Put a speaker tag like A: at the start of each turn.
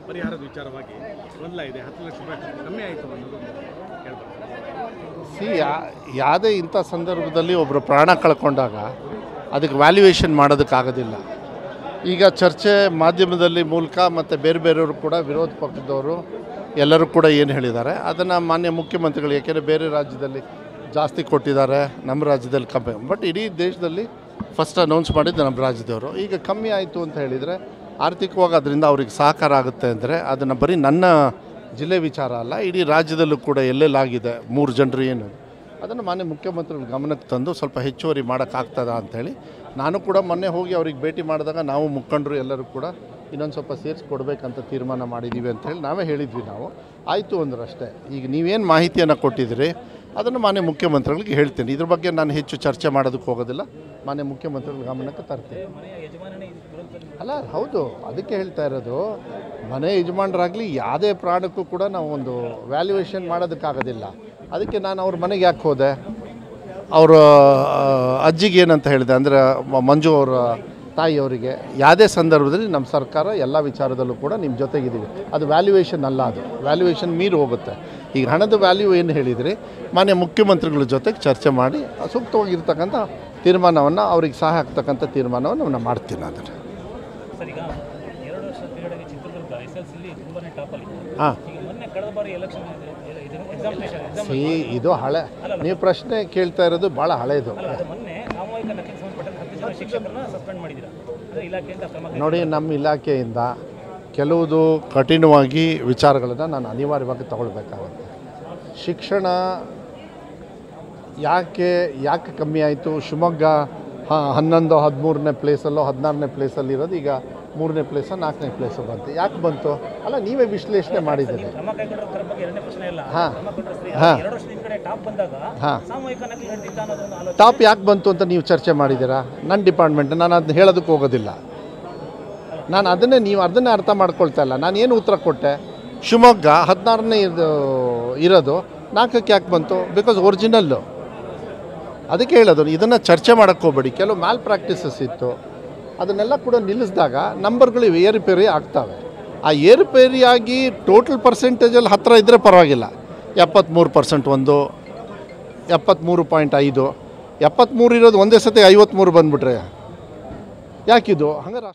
A: ಪರಿಹಾರದ ವಿಚಾರವಾಗಿ ಗೊಂದಲ ಇದೆ. 10 ಲಕ್ಷ ರೂಪಾಯಿ ಕಮ್ಮಿ ಆಯಿತು ಅನ್ನೋದು ಹೇಳ್ಬೋದು.
B: ಯಾವುದೇ ಇಂಥ ಸಂದರ್ಭದಲ್ಲಿ ಒಬ್ಬರು ಪ್ರಾಣ ಕಳ್ಕೊಂಡಾಗ ಅದಕ್ಕೆ ವ್ಯಾಲ್ಯೂಯೇಷನ್ ಮಾಡೋದಕ್ಕಾಗೋದಿಲ್ಲ. ಈಗ ಚರ್ಚೆ ಮಾಧ್ಯಮದಲ್ಲಿ ಮೂಲಕ ಮತ್ತು ಬೇರೆ ಬೇರೆಯವರು ಕೂಡ ವಿರೋಧ ಪಕ್ಷದವರು ಎಲ್ಲರೂ ಕೂಡ ಏನು ಹೇಳಿದ್ದಾರೆ ಅದನ್ನು ಮಾನ್ಯ ಮುಖ್ಯಮಂತ್ರಿಗಳು, ಏಕೆಂದರೆ ಬೇರೆ ರಾಜ್ಯದಲ್ಲಿ ಜಾಸ್ತಿ ಕೊಟ್ಟಿದ್ದಾರೆ, ನಮ್ಮ ರಾಜ್ಯದಲ್ಲಿ ಕಮ್ಮಿ, ಬಟ್ ಇಡೀ ದೇಶದಲ್ಲಿ ಫಸ್ಟ್ ಅನೌನ್ಸ್ ಮಾಡಿದ್ದು ನಮ್ಮ ರಾಜ್ಯದವರು. ಈಗ ಕಮ್ಮಿ ಆಯಿತು ಅಂತ ಹೇಳಿದರೆ ಆರ್ಥಿಕವಾಗಿ ಅದರಿಂದ ಅವ್ರಿಗೆ ಸಹಕಾರ ಆಗುತ್ತೆ ಅಂದರೆ ಅದನ್ನು ಬರೀ ನನ್ನ ಜಿಲ್ಲೆ ವಿಚಾರ ಅಲ್ಲ, ಇಡೀ ರಾಜ್ಯದಲ್ಲೂ ಕೂಡ ಎಲ್ಲೆಲ್ಲಾಗಿದೆ 3 ಜನರು ಏನು ಅದನ್ನು ಮಾನ್ಯ ಮುಖ್ಯಮಂತ್ರಿಗಳು ಗಮನಕ್ಕೆ ತಂದು ಸ್ವಲ್ಪ ಹೆಚ್ಚುವರಿ ಮಾಡೋಕ್ಕಾಗ್ತದ ಅಂಥೇಳಿ ನಾನು ಕೂಡ ಮೊನ್ನೆ ಹೋಗಿ ಅವ್ರಿಗೆ ಭೇಟಿ ಮಾಡಿದಾಗ ನಾವು ಮುಖಂಡರು ಎಲ್ಲರೂ ಕೂಡ ಇನ್ನೊಂದು ಸ್ವಲ್ಪ ಸೇರಿಸ್ಕೊಡ್ಬೇಕಂತ ತೀರ್ಮಾನ ಮಾಡಿದ್ದೀವಿ ಅಂಥೇಳಿ ನಾವೇ ಹೇಳಿದ್ವಿ. ನಾವು ಆಯಿತು ಅಂದ್ರೆ ಅಷ್ಟೇ. ಈಗ ನೀವೇನು ಮಾಹಿತಿಯನ್ನು ಕೊಟ್ಟಿದ್ದೀರಿ ಅದನ್ನು ಮಾನ್ಯ ಮುಖ್ಯಮಂತ್ರಿಗಳಿಗೆ ಹೇಳ್ತೀನಿ. ಇದ್ರ ಬಗ್ಗೆ ನಾನು ಹೆಚ್ಚು ಚರ್ಚೆ ಮಾಡೋದಕ್ಕೆ ಹೋಗೋದಿಲ್ಲ, ಮಾನ್ಯ ಮುಖ್ಯಮಂತ್ರಿಗಳ ಗಮನಕ್ಕೆ ತರ್ತೀನಿ. ಅಲ್ಲ ಹೌದು, ಅದಕ್ಕೆ ಹೇಳ್ತಾ ಇರೋದು, ಮನೆ ಯಜಮಾನರಾಗಲಿ ಯಾವುದೇ ಪ್ರಾಣಕ್ಕೂ ಕೂಡ ನಾವು ಒಂದು ವ್ಯಾಲ್ಯೂಯೇಷನ್ ಮಾಡೋದಕ್ಕಾಗೋದಿಲ್ಲ. ಅದಕ್ಕೆ ನಾನು ಅವ್ರ ಮನೆಗೆ ಯಾಕೆ ಹೋದೆ, ಅವರ ಅಜ್ಜಿಗೆ ಏನಂತ ಹೇಳಿದೆ ಅಂದರೆ ಮಂಜು ಅವರ ತಾಯಿಯವರಿಗೆ ಯಾವುದೇ ಸಂದರ್ಭದಲ್ಲಿ ನಮ್ಮ ಸರ್ಕಾರ ಎಲ್ಲ ವಿಚಾರದಲ್ಲೂ ಕೂಡ ನಿಮ್ಮ ಜೊತೆಗಿದ್ದೀವಿ. ಅದು ವ್ಯಾಲ್ಯೂಯೇಷನ್ ಅಲ್ಲ, ಅದು ವ್ಯಾಲ್ಯೂಯೇಷನ್ ಮೀರಿ ಹೋಗುತ್ತೆ. ಈಗ ಹಣದ ವ್ಯಾಲ್ಯೂ ಏನು ಹೇಳಿದ್ರಿ ಮಾನ್ಯ ಮುಖ್ಯಮಂತ್ರಿಗಳ ಜೊತೆಗೆ ಚರ್ಚೆ ಮಾಡಿ ಸೂಕ್ತವಾಗಿರ್ತಕ್ಕಂಥ ತೀರ್ಮಾನವನ್ನು ಅವ್ರಿಗೆ ಸಹಾಯ ಆಗ್ತಕ್ಕಂಥ ತೀರ್ಮಾನವನ್ನು ನಾನು ಮಾಡ್ತೀನಿ. ಅದನ್ನು ಹಾಂ ಇದು ಹಳೆ, ನೀವು ಪ್ರಶ್ನೆ ಕೇಳ್ತಾ ಇರೋದು ಭಾಳ ಹಳೆಯದು. ನೋಡಿ, ನಮ್ಮ ಇಲಾಖೆಯಿಂದ ಕೆಲವುದು ಕಠಿಣವಾಗಿ ವಿಚಾರಗಳನ್ನು ನಾನು ಅನಿವಾರ್ಯವಾಗಿ ತಗೊಳ್ಬೇಕಾಗುತ್ತೆ. ಶಿಕ್ಷಣ ಯಾಕೆ ಕಮ್ಮಿ ಆಯಿತು? ಶಿವಮೊಗ್ಗ 11, 13ನೇ ಪ್ಲೇಸಲ್ಲೋ 16ನೇ ಪ್ಲೇಸಲ್ಲಿ ಇರೋದು ಈಗ 3ನೇ ಪ್ಲೇಸೋ 4ನೇ ಪ್ಲೇಸೋ ಬಂತು. ಯಾಕೆ ಬಂತು? ಅಲ್ಲ, ನೀವೇ ವಿಶ್ಲೇಷಣೆ ಮಾಡಿದ್ದೀರಿ. ಹಾಂ ಹಾಂ ಹಾಂ ಟಾಪ್ ಯಾಕೆ ಬಂತು ಅಂತ ನೀವು ಚರ್ಚೆ ಮಾಡಿದ್ದೀರಾ? ನನ್ನ ಡಿಪಾರ್ಟ್ಮೆಂಟ್, ನಾನು ಅದನ್ನ ಹೇಳೋದಕ್ಕೆ ಹೋಗೋದಿಲ್ಲ. ನಾನು ಅದನ್ನೇ ಅರ್ಥ ಮಾಡ್ಕೊಳ್ತಾ ಇಲ್ಲ. ನಾನು ಏನು ಉತ್ತರ ಕೊಟ್ಟೆ? ಶಿವಮೊಗ್ಗ 16ನೇ ಇರೋದು 4ಕ್ಕೆ ಯಾಕೆ ಬಂತು? Because original. ಅದಕ್ಕೆ ಹೇಳೋದು, ಇದನ್ನು ಚರ್ಚೆ ಮಾಡೋಕ್ಕೆ ಹೋಗಬೇಡಿ. ಕೆಲವು ಮ್ಯಾಲ್ ಪ್ರಾಕ್ಟೀಸಸ್ ಇತ್ತು, ಅದನ್ನೆಲ್ಲ ಕೂಡ ನಿಲ್ಲಿಸಿದಾಗ ನಂಬರ್ಗಳು ಏರುಪೇರಿ ಆಗ್ತವೆ. ಆ ಏರುಪೇರಿಯಾಗಿ ಟೋಟಲ್ ಪರ್ಸೆಂಟೇಜಲ್ಲಿ ಹತ್ತಿರ ಇದ್ದರೆ ಪರವಾಗಿಲ್ಲ. 73% ಒಂದು 73.5 73 ಇರೋದು ಒಂದೇ ಸತಿ 53 ಬಂದುಬಿಟ್ರೆ ಯಾಕಿದು? ಹಂಗಾರೆ